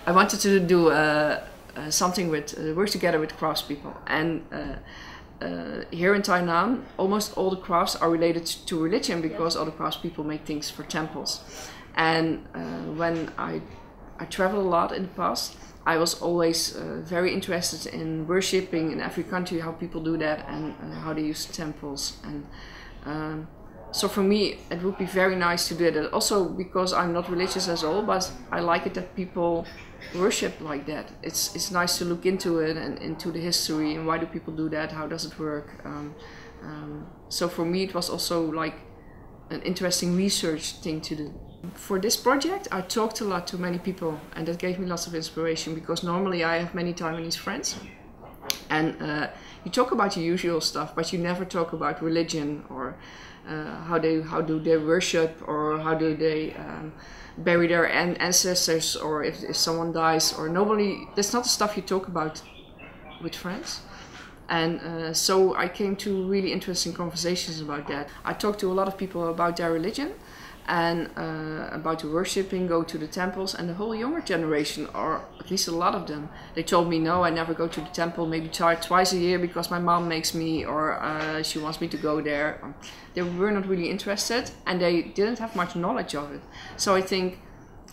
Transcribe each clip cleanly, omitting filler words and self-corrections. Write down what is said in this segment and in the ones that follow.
I wanted to do something with work together with craftspeople, and here in Tainan, almost all the crafts are related to religion because all the craftspeople make things for temples. And when I traveled a lot in the past, I was always very interested in worshipping in every country, how people do that and how they use temples. And so for me, it would be very nice to do that. Also because I'm not religious at all, but I like it that people worship like that. It's nice to look into it and into the history and why do people do that, how does it work. So for me, it was also like an interesting research thing to do. For this project, I talked a lot to many people, and that gave me lots of inspiration because normally I have many Taiwanese friends, and you talk about the usual stuff, but you never talk about religion or how do they worship, or how do they bury their ancestors, or if someone dies, or nobody. That's not the stuff you talk about with friends. And so I came to really interesting conversations about that. I talked to a lot of people about their religion and about the worshipping, go to the temples, and the whole younger generation, or at least a lot of them, they told me, no, I never go to the temple, maybe twice a year because my mom makes me, or she wants me to go there. They were not really interested, and they didn't have much knowledge of it. So I think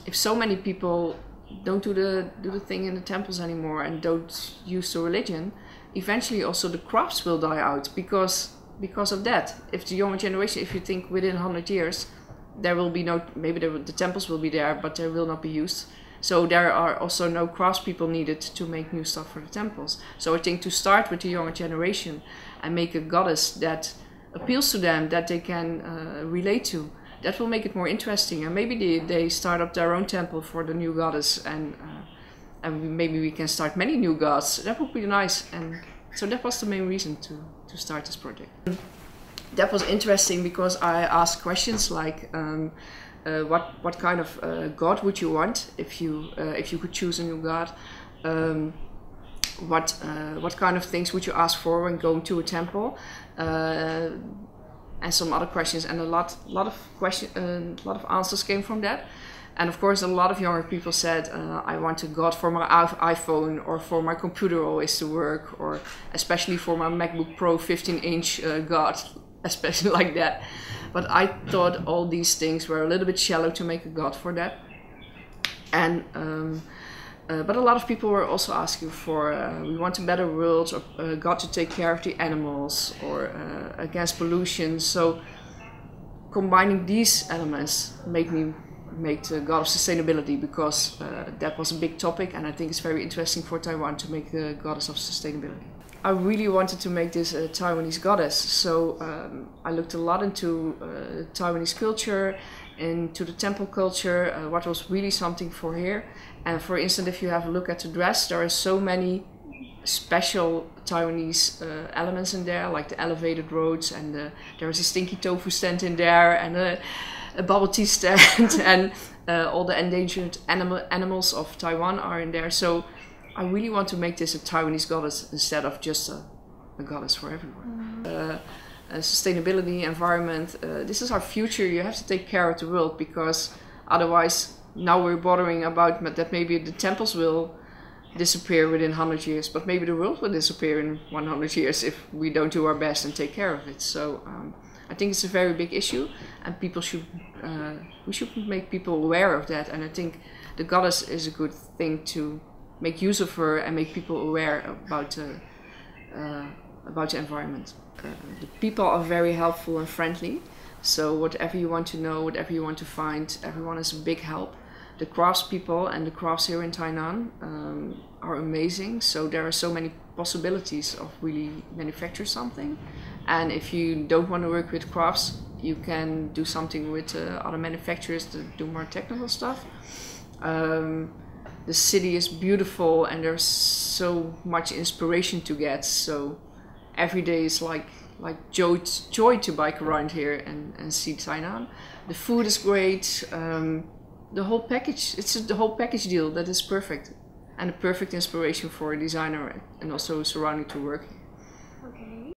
if so many people don't do the thing in the temples anymore and don't use the religion, eventually also the crafts will die out because of that. If the younger generation, if you think within 100 years, there will be no, maybe the temples will be there, but they will not be used. So there are also no craftspeople needed to make new stuff for the temples. So I think to start with the younger generation and make a goddess that appeals to them, that they can relate to, that will make it more interesting. And maybe they start up their own temple for the new goddess, and maybe we can start many new gods. That would be nice. And so that was the main reason to start this project. That was interesting because I asked questions like, what kind of god would you want if you could choose a new god? What kind of things would you ask for when going to a temple? And some other questions, and a lot of answers came from that. And of course, a lot of younger people said, I want a god for my iPhone, or for my computer always to work, or especially for my MacBook Pro 15-inch god, especially like that. But I thought all these things were a little bit shallow to make a god for that. And but a lot of people were also asking for, we want a better world, or a god to take care of the animals, or against pollution. So combining these elements made me make the god of sustainability, because that was a big topic, and I think it's very interesting for Taiwan to make the goddess of sustainability. I really wanted to make this a Taiwanese goddess, so I looked a lot into Taiwanese culture, into the temple culture, what was really something for here. And for instance, if you have a look at the dress, there are so many special Taiwanese elements in there, like the elevated roads, and there is a stinky tofu stand in there, and a bubble tea stand, and all the endangered animals of Taiwan are in there. So I really want to make this a Taiwanese goddess instead of just a goddess for everyone. Sustainability, environment, this is our future. You have to take care of the world, because otherwise now we're bothering about that maybe the temples will disappear within 100 years, but maybe the world will disappear in 100 years if we don't do our best and take care of it. So I think it's a very big issue, and people should we should make people aware of that. And I think the goddess is a good thing to make use of her and make people aware about the environment. The people are very helpful and friendly, so whatever you want to know, whatever you want to find, everyone is a big help. The craftspeople and the crafts here in Tainan are amazing, so there are so many possibilities of really manufacture something. And if you don't want to work with crafts, you can do something with other manufacturers that do more technical stuff. The city is beautiful, and there's so much inspiration to get, so every day is like joy to bike around here and see Tainan. The food is great, the whole package, it's the whole package deal that is perfect, and a perfect inspiration for a designer and also surrounding to work.